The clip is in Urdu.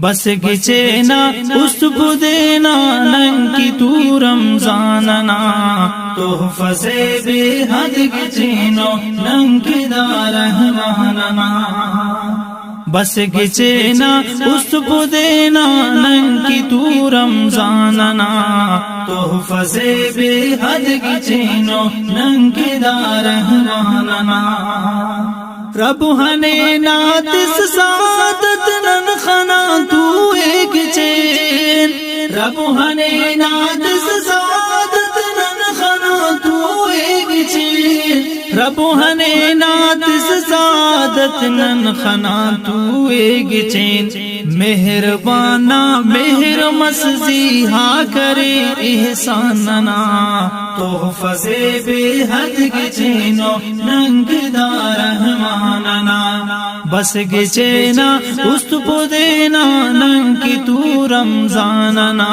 بس گچینا اس بدینا ننکی تو رمضاننا تحفہ سے بے حد گچینو ننکی دا رحماننا بس گچینا اس بدینا ننکی تو رمضاننا تحفہ سے بے حد گچینو ننکی دا رحماننا رب ہنے ناتس سعادت ننخنا تو ایک چین رب ہنے ناتس سعادت ننخنا تو ایک چین رب ہنے ناتس سعادت ننخنا تو ایک چین مہربانا مہر مسیحا کرے احساننا تحفہ سے بے حد گچینو ننگ دا رحماننا بس گچینا است پدینا ننگ تو رمضاننا